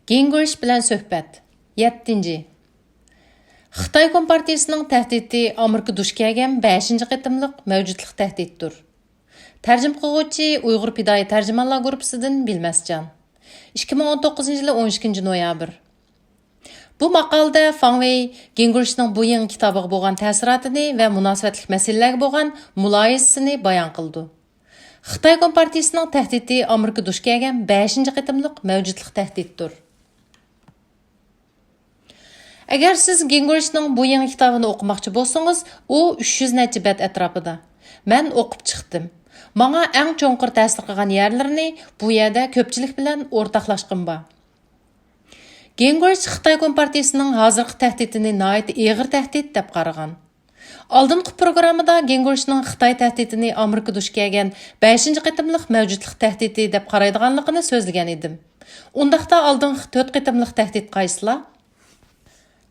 Gingrich bilan suhbat. 7. Xitoy Kompartiyasining tahdidi Amerika duch kelgan 5-chi qitimliq mavjudlik tahdiddir. Tarjim qiluvchi Uyg'ur Pidoyi tarjimonlar guruhidan Bilmasjon. 2019-yil 12 noyabr. Bu maqolada Fang Wei Gingrichning bu yangi kitobiga bo'lgan ta'sirotini va munosabatli masalalarga bo'lgan mulohazasini bayon qildi. Xitoy Kompartiyasining tahdidi Amerika duch kelgan 5-chi qitimliq mavjudlik tahdiddir. Agar siz Gingrichning bu yangi kitobini o'qimoqchi bo'lsangiz, u 300 necha bet atrofida. Men o'qib chiqdim. Menga eng cho'nqir ta'sir qilgan yerlarini bu yerda ko'pchilik bilan o'rtoqlashqim bor. Gingrich Xitoy Kompartiyasining hozirgi tahdidini nihoyat og'ir tahdid deb qaragan. Oldingi programmada Gingrichning Xitoy tahdidini Amerika duch kelgan 5-chi qitimliq mavjudlik tahdidi deb qaraydiganligini so'zlagan edim. Undaqda oldingi 4 qitimliq tahdid qaysilar?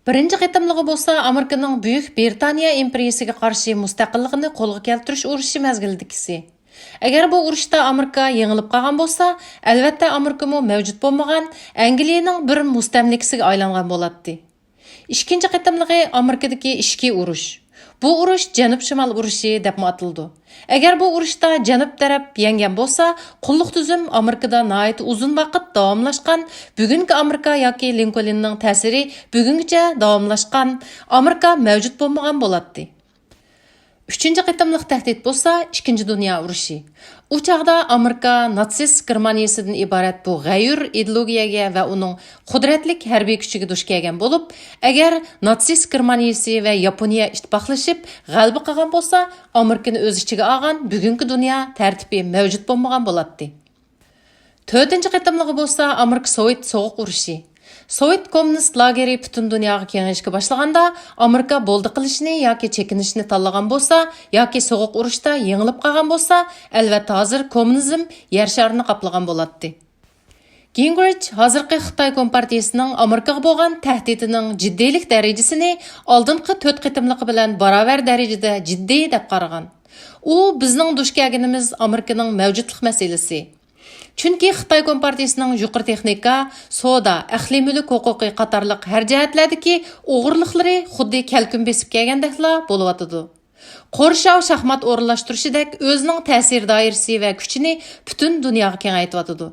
Birinchi qitimligi bo'lsa Amerikaning Buyuk Britaniya imperiyasiga qarshi mustaqilligini qo'lga keltirish urushi mezgilidagisi. Agar bu urushda Amerika yengilib qolgan bo'lsa, albatta Amerikamo mavjud bo'lmagan Angliyaning bir mustamlikasiga aylangan bo'ladi. Ikkinchi qitimligi Amerikadagi ishki urush. Bu urush Janub-Shimol urushi deb ataldi. Agar bu urushda Janub taraf yengan bo'lsa, qulluq tuzum Amerikada nihoyat uzun vaqt davomlashgan, bugungi Amerika yoki Lincolnning ta'siri bugungacha davomlashgan Amerika mavjud bo'lmagan bo'ladi. Üçüncü qitimliq tahdid bo'lsa, Ikkinchi dunyo urushi. U chaqda Amerika natsist Germaniyasidan iborat bu g'ayur ideologiyaga va uning qudratli harbiy kuchiga duch kelgan bo'lib, agar natsist Germaniyasi va Yaponiya ittifoqlashib g'alaba qilgan bo'lsa, Amerikani o'z ichiga olgan bugungi dunyo tartibi mavjud bo'lmagan bo'ladi. 4-chi qitimligi bo'lsa, Amerika Sovet sovuq urushi. Sovet kommunist lageri butun dunyoga kengayishga boshlaganda Amerika bo'ldi qilishni yoki chekinishni tanlagan bo'lsa, yoki sovuq urushda yengilib qolgan bo'lsa, albatta hozir kommunizm yer sharini qoplagan bo'ladi. Gingrich hozirgi Xitoy Kompartiyasining Amerikaga bo'lgan tahdidining jiddiylik darajasini oldingi 4 qitimligi bilan barobar darajada jiddiy deb qaragan. U bizning duch kelganimiz Amerikaning mavjudlik masalasi. Chunki Xitoy Kompartiyasining yuqori texnika, savdo, ahli mulk huquqi qatorliq har jihatlardagi o'g'irliklari xuddi kalkun besib kelgandekla bo'layotidi. Qo'rshav shaxmat o'rinlashtirishidek o'zining ta'sir doirasi va kuchini butun dunyoga kengaytiryotidi.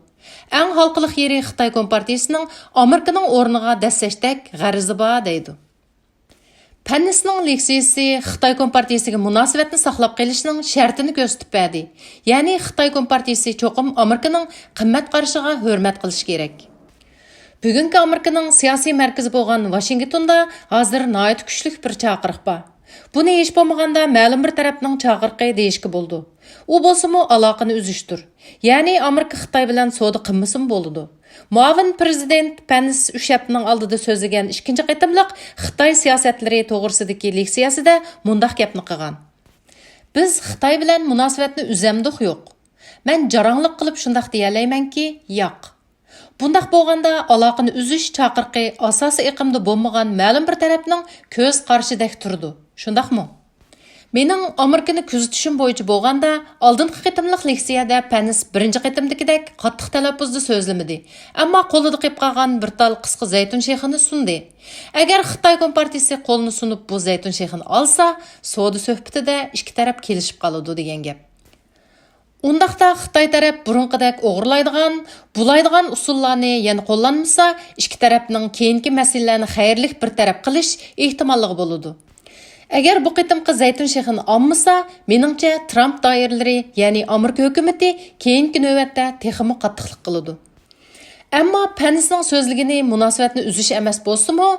Eng xalqliq yeri Xitoy Kompartiyasining Amerikaning o'rniga dastashdek g'arizi bor deydi. Pennisning leksiyasi Xitoy Kompartiyasiga munosabatni saqlab qolishning shartini ko'rsatib berdi. Ya'ni Xitoy Kompartiyasi cho'qim Amerikaning qimmat qarashiga hurmat qilish kerak. Bugungi Amerikaning siyosiy markazi bo'lgan Washingtonda hozir nihoyat kuchli bir chaqiriq bor. Buni hech bo'lmaganda ma'lum bir tarafning chaqiriqi deyishga bo'ldi. U bo'lsa-mu aloqani uzishdir. Ya'ni Amerika Xitoy bilan savdo qilmasin bo'ladi. Muavin prezident Pence Ushapning oldida so'zlagan 2-chi qitimliq Xitoy siyosatlari to'g'risidagi leksiyasida mundaq gapni qilgan. Biz Xitoy bilan munosabatni uzamdiq yo'q. Men jaranglik qilib shundaq deyalaymanki, yo'q. Bundaq bo'lganda aloqani uzish chaqiriqi asosiy iqimda bo'lmagan ma'lum bir tarafning ko'z qarshidek turdi. Shundaqmi? Mening Amerikani kuzatishim bo'yicha bo'lganda, oldingi qitimliq leksiyada Pence birinchi qitimdagidek qattiq talaffuzda so'zlamadi, ammo qo'lida qilib qolgan bir tal qisqa zaytun shexini sundi. Agar Xitoy Kompartiyasi qo'lni sunib bu zaytun shexini olsa, savdo suhbatida ikki taraf kelishib qoladi degan gap. Undaqda Xitoy taraf burunqidek o'g'irlaydigan, bulaydigan usullarni yana qo'llanmasa, ikki tarafning keyingi masalalarni xayrlik bir taraf qilish ehtimolligi bo'ladi. Agar bu qitimqi zaytun shexini olmasa, meningcha Trump doiralari, ya'ni Amerika hukumati keyingi navbatda texmi qattiqlik qiladi. Ammo Pencening so'zligini munosabatni uzish emas bo'lsa-mu,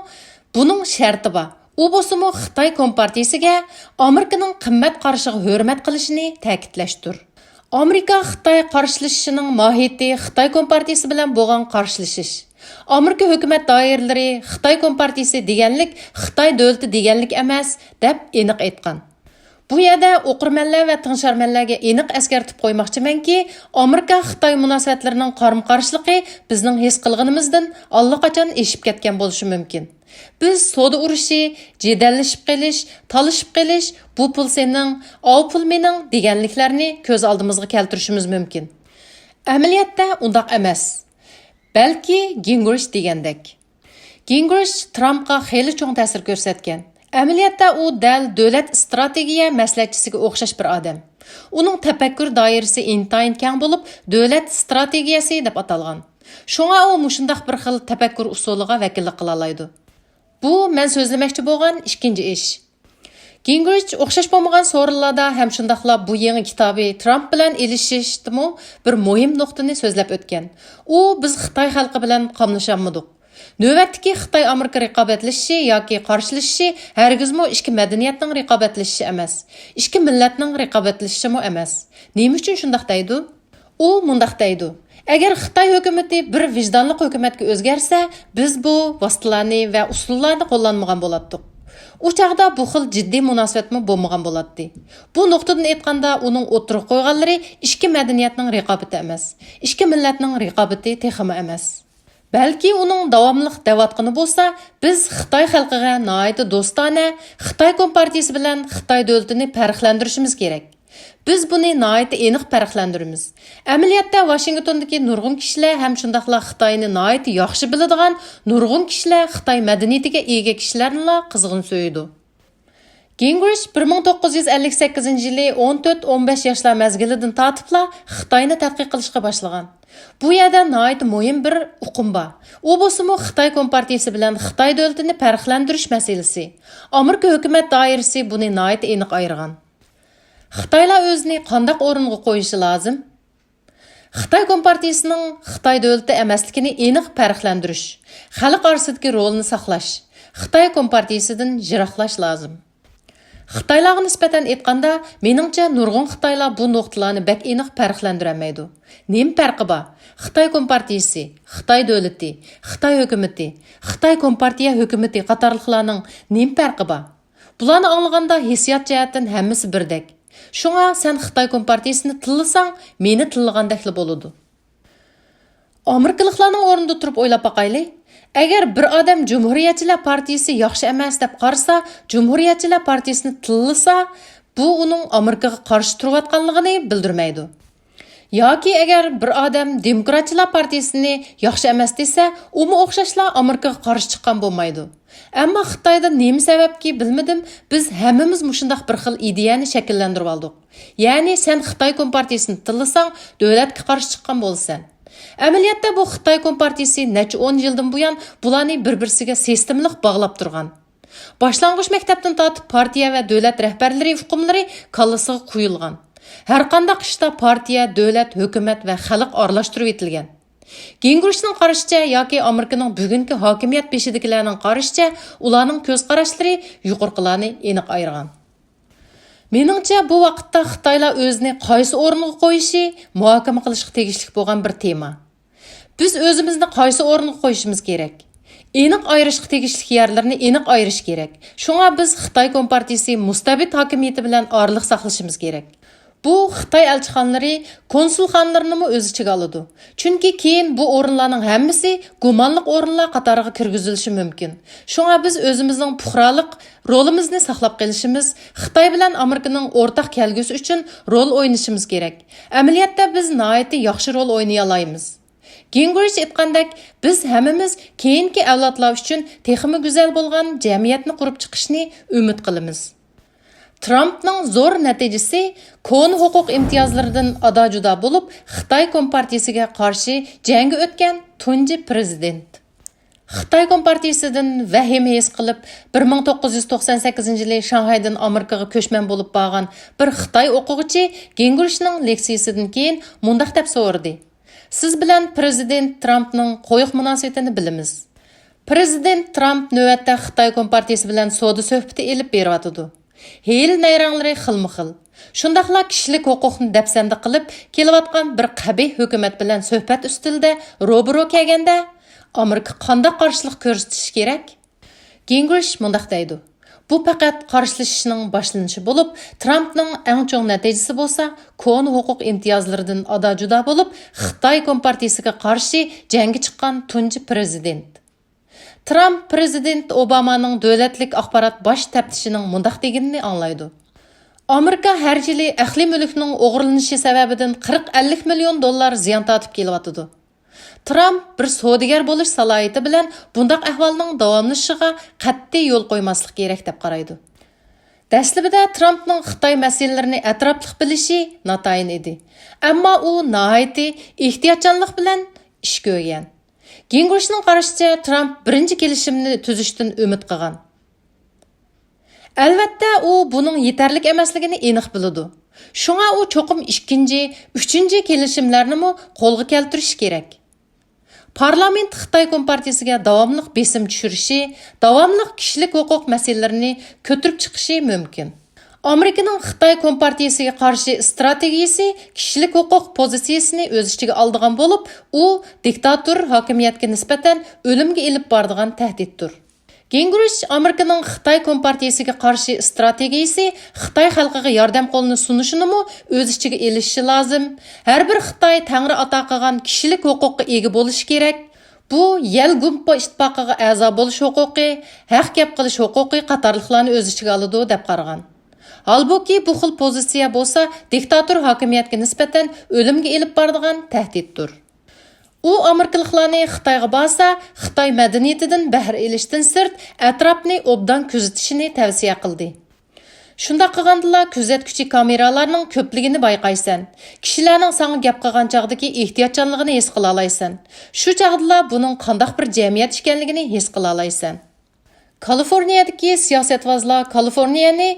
buning sharti bor. U bo'lsa-mu Xitoy Kompartiyasiga Amerikaning qimmat qarashiga hurmat qilishini ta'kidlashdir. Amerika Xitoy qarshilashishining mohiyati Xitoy Kompartiyasi bilan bo'lgan qarshilashish. Amerika hukumat doiralari Xitoy Kompartiyasi deganlik Xitoy davlati deganlik emas deb aniq aytgan. Bu yerda o'qirmanlar va tingsharmanlarga aniq eskartib qo'ymoqchimanki, Amerika Xitoy munosabatlarining qarama-qarshiligi bizning his qilganimizdan allaqachon eshib ketgan bo'lishi mumkin. Biz savdo urushi, jidallashib qelish, talashib qelish, bu pul sening, o pul mening deganliklarni ko'z oldimizga keltirishimiz mumkin. Amaliyotda undaq emas. Balki Gingrich degandek. Gingrich Trumpga xeyli cho'ng ta'sir ko'rsatgan. Amaliyotda u dal davlat strategiya maslahatchisiga o'xshash bir odam. Uning tafakkur doirasi intayin keng bo'lib, davlat strategiyasi deb atalgan. Shunga u mushundaq bir xil tafakkur usuliga vakillik qila oladi. Bu men so'zlamoqchi bo'lgan ikkinchi ish. Gingrich o'xshash bo'lmagan so'rinlarda ham shundaqla bu yangi kitobi Trump bilan ilishishdimi bir muhim nuqtani so'zlab o'tgan. U biz Xitoy xalqi bilan qamlashammidik. Növbətdəki Xitay-Amerika rəqabətləşişi yoki qarşılaşışı hərgizmi ikki madaniyatning rəqabətləşişi emas. İkki millatning rəqabətləşişimi emas. Nima uchun shundaq deydi? U mundaq deydi. Agar Xitoy hukumatı bir vijdonli hukumatga o'zgarsa, biz bu vositalarni va usullarni qo'llanmagan bo'lardik. U chaqda bu xil jiddiy munosabatmi bo'lmagan bo'ladi. Bu nuqtadan aytganda uning o'tirib qo'yganlari ikki madaniyatning rəqabati emas. Ikki millatning rəqabati texmi emas. Balki uning davomliq davatqini bo'lsa, biz Xitoy xalqiga nihoyat do'stona Xitoy kompartiyasi bilan Xitoy davlatini farqlantirishimiz kerak. Biz buni nihoyat aniq farqlantiramiz. Amaliyotda Washingtondagi nurg'un kishilar ham shundaqla Xitoyni nihoyat yaxshi biladigan nurg'un kishilar Xitoy madaniyatiga ega kishilarni qizg'in so'ydi. Gingrich 1958-yili 14-15 yoshlar mazgilidan tortibla Xitoyni tadqiq qilishga boshlagan. Bu yerda nihoyat muhim bir uqum bor. U bo'lsa-mu Xitoy kompartiyasi bilan Xitoy davlatini farqlantirish masalasi. Amerika hukumat doirasi buni nihoyat aniq ayirgan. Xitoylar o'zini qanday o'ringa qo'yishi lozim? Xitoy kompartiyasining Xitoy davlati emasligini aniq farqlantirish, xalq orasidagi rolini saqlash, Xitoy kompartiyasidan yiroqlash lozim. Xitoylarga nisbatan aytganda, meningcha nurg'un Xitoylar bu nuqtalarni bak aniq farqlantirmaydi. Nima farqi bor? Xitoy kompartiyasi, Xitoy davlati, Xitoy hukumati, Xitoy kompartiya hukumati qatorliqlarning nima farqi bor? Bularni anglaganda hissiyot jihatdan hammasi birdek. Shunga sen Xitoy kompartiyasini tillasang, meni tillagandakli bo'ladi. Amerikaliklarning o'rnida turib o'ylab baqayli. Agar bir odam Cumhuriyetçiler partiyasi yaxshi emas deb qarasa, Cumhuriyetçiler partiyasini tillasa, bu uning Amerikaga qarshi turayotganligini bildirmaydi. Yoki agar bir odam Demokratchilar partiyasini yaxshi emas desa, u mu o'xshashla Amerikaga qarshi chiqqan bo'lmaydi. Ammo Xitoyda nima sababki bilmadim, biz hammamiz mushundaq bir xil ideyani shakllantirib oldik. Ya'ni sen Xitoy kompartiyasini tillasang, davlatga qarshi chiqqan bo'lsan. Amaliyotda bu Xitoy kompartiyasi necha 10 yildan buyon bularni bir-birsiga sistemlik bog'lab turgan. Boshlang'ich maktabdan tortib partiya va davlat rahbarlari hukmlari kallasiga qo'yilgan. Har qanday ishda partiya, davlat, hukumat va xalq aralashtirib etilgan. Gingrichning qarashicha yoki Amerikaning bugungi hokimiyat beshidagilarning qarashicha, ularning ko'z qarashlari yuqorqilarni aniq ayirgan. Meningcha bu vaqtda Xitoylar o'zini qaysi o'ringa qo'yishi muhokama qilishga tegishli bo'lgan bir tema. Biz o'zimizni qaysi o'ringa qo'yishimiz kerak. Aniq ayirishga tegishli yerlarni aniq ayirish kerak. Shunga biz Xitoy kompartiyasi mustabid hokimiyati bilan orliq saqlashimiz kerak. Bu Xitoy elchixonalari, konsulxonalarini o'z ichiga oladi. Chunki keyin bu o'rinlarning hammasi gumonliq o'rinlar qatoriga kirgizilishi mumkin. Shunga biz o'zimizning puxroliq rolimizni saqlab qolishimiz, Xitoy bilan Amerikaning o'rtaq kelgusi uchun rol o'ynashimiz kerak. Amaliyotda biz nihoyat yaxshi rol o'ynay olamiz. Gingrich aytgandek, biz hammamiz keyingi avlodlar uchun texmi go'zal bo'lgan jamiyatni qurib chiqishni umid qilamiz. Trumpning zo'r natijasi kon huquq imtiyozlaridan ado-judo bo'lib, Xitoy kompartiyasiga qarshi jangga o'tgan tunji prezident. Xitoy kompartiyasidan vahim his qilib 1998-yili Shanghaydan Amerikaga ko'chman bo'lib borgan bir Xitoy o'quvchi Gingrichning leksiyasidan keyin mundaq deb so'radi. Siz bilan prezident Trumpning qo'yiq munosabatini bilamiz. Prezident Trump navbatda Xitoy kompartiyasi bilan savdo suhbati elib beryotdi. Heyl nayranglari xilma-xil. Shundaqla kishilik huquqni dafsanda qilib kelayotgan bir qabih hukumat bilan suhbat ustilida ro'baro kelganda Amerika qanday qarshilik ko'rsatish kerak? Gingrich mundaq deydi. Bu faqat qarshilashishning boshlanishi bo'lib, Trumpning eng cho'ng natijasi bo'lsa, kon huquq imtiyozlaridan ado-judo bo'lib, Xitoy kompartiyasiga qarshi jangga chiqqan tunji prezident. Trump prezident Obamaning davlatlik axborot bosh taftishining mundaq deganini anglaydi. Amerika har yili ahli mulkning o'g'irlanishi sababidan 40-50 million dollar ziyon tortib kelyotdi. Tramp bir savdogar bo'lish salohiyati bilan bundaq ahvolning davomlashishiga qat'iy yo'l qo'ymaslik kerak deb qaraydi. Dastlabida Trampning Xitoy masalalarini atrofli bilishi notayin edi. Ammo u nihoyatda ehtiyotchanlik bilan ish ko'rgan. Gingrichning qarashicha Tramp birinchi kelishimni tuzishdan umid qilgan. Albatta, u buning yetarli emasligini aniq biladi. Shunga u cho'qim ikkinchi, uchinchi kelishimlarni qo'lga keltirish kerak. Parlament Xitoy Kompartiyasiga davomli besim tushirishi, davomli kishilik huquq masalalarini ko'tarib chiqishi mumkin. Amerikaning Xitoy Kompartiyasiga qarshi strategiyasi kishilik huquq pozitsiyasini o'z ichiga oldigan bo'lib, u diktator hokimiyatga nisbatan o'limga elib boradigan tahdiddir. Gingrich Amerikaning Xitoy Kompartiyasiga qarshi strategiyasi Xitoy xalqiga yordam qo'lini sunishini o'z ichiga elishi lozim. Har bir Xitoy tangri ato qilgan kishilik huquqqa ega bo'lishi kerak. Bu Yel Gumpa ittifoqiga a'zo bo'lish huquqi, haq gap qilish huquqi qatorliqlarni o'z ichiga oladi deb qaragan. Halbuki bu xil pozitsiya bo'lsa, diktator hokimiyatga nisbatan o'limga elib boradigan tahdiddir. U Amerikaliklarni Xitoyga borsa, Xitoy madaniyatidan bahr elishdan sirt atrofni obdan kuzatishini tavsiya qildi. Shunda qilgandila kuzatuvchi kameralarning ko'pligini bayqaysan. Kishilarning senga gap qilgan chaqdagi ehtiyotchanligini his qila olaysan. Shu chaqdila buning qanday bir jamiyat ekanligini his qila olaysan. Kaliforniyadagi siyosatvozlar Kaliforniyani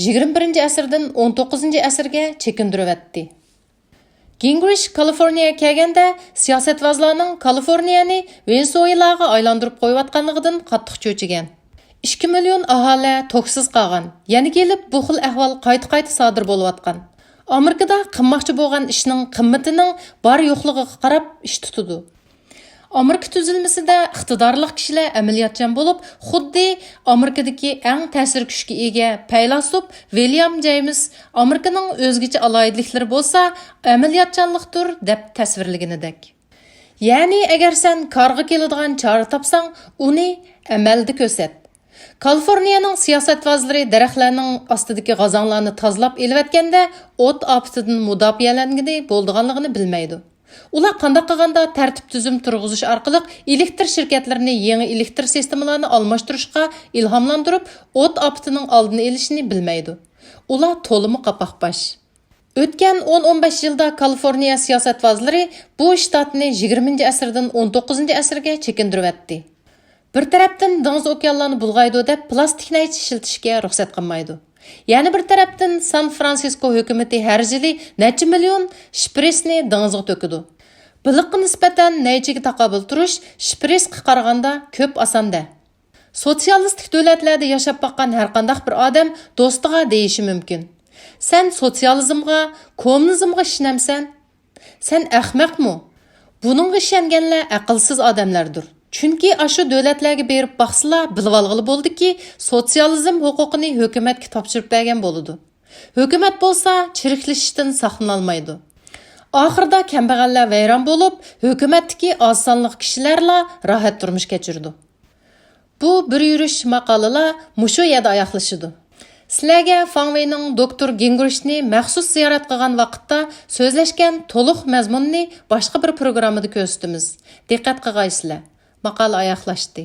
21-asrdan 19-asrga chekindirib Gingrich Kaliforniyaga kelganda siyosatvozlarning Kaliforniyani Venezuelaga aylantirib qo'yayotganligidan qattiq cho'chigan. 2 million aholi toksiz qolgan. Yana kelib bu xil ahvol qayta sodir bo'layotgan. Amerikada qilmoqchi bo'lgan ishning qimmatining bor yo'qligiga qarab ish tutadi. Amerika tuzilmasida iqtidorli kishilar amaliyotchan bo'lib, xuddi Amerikadagi eng ta'sir kuchga ega faylasuf William James Amerikaning o'zgacha aloyidliklari bo'lsa, amaliyotchanlikdir deb tasvirlaganidek. Ya'ni agar sen qarg'a keladigan chora topsang, uni amalda ko'rsat. Kaliforniyaning siyosatvozlari daraxtlarning ostidagi g'azonlarni tozalab elayotganda o't ofatidan mudofialangani bo'lganligini bilmaydi. Ular qanday qilganda tartib tuzum turg'izish orqali elektr shirkatlarini yangi elektr sistemalarini almashtirishga ilhomlantirib, o't ofatining oldini olishni bilmaydi. Ular to'limi qapaqbash. O'tgan 10-15 yilda Kaliforniya siyosatvozlari bu shtatni 20-asrdan 19-asrga chekindirib Bir tarafdan dengiz okeanlarni bulg'aydi deb plastikni ishlatishga ruxsat qilmaydi. Yani bir tarafdan San Fransisko hukumati har yili necha million shpressni dengizga to'kidi. Biliqqa nisbatan naychiga taqobil turish shpressga qaraganda ko'p osonda. Sotsialistik davlatlarda yashab boqqan har qanday bir odam do'stiga deyishi mumkin. Sen sotsializmga, kommunizmga ishonamsan? Sen ahmoqmi? Buningga ishonganlar aqlsiz odamlardir. Chunki ashu davlatlarga berib baqsılar bilib olg'ili bo'ldiki, sotsializm huquqini hukumatga topshirib bergan bo'ladi. Hukumat bo'lsa, chiriklashishdan saqlanolmaydi. Oxirida kambag'allar vayron bo'lib, hukumatdagi oz sonli kishilarla rohat turmush kechirdi. Bu bir yurish maqolalar mushu yerda oyoqlashidi. Sizlarga Fangweyning doktor Gingrichni maxsus ziyorat qilgan vaqtda so'zlashgan to'liq mazmunni boshqa bir programmada ko'rsatamiz. Diqqat qilgaysizlar. Maqola oyoqlashdi.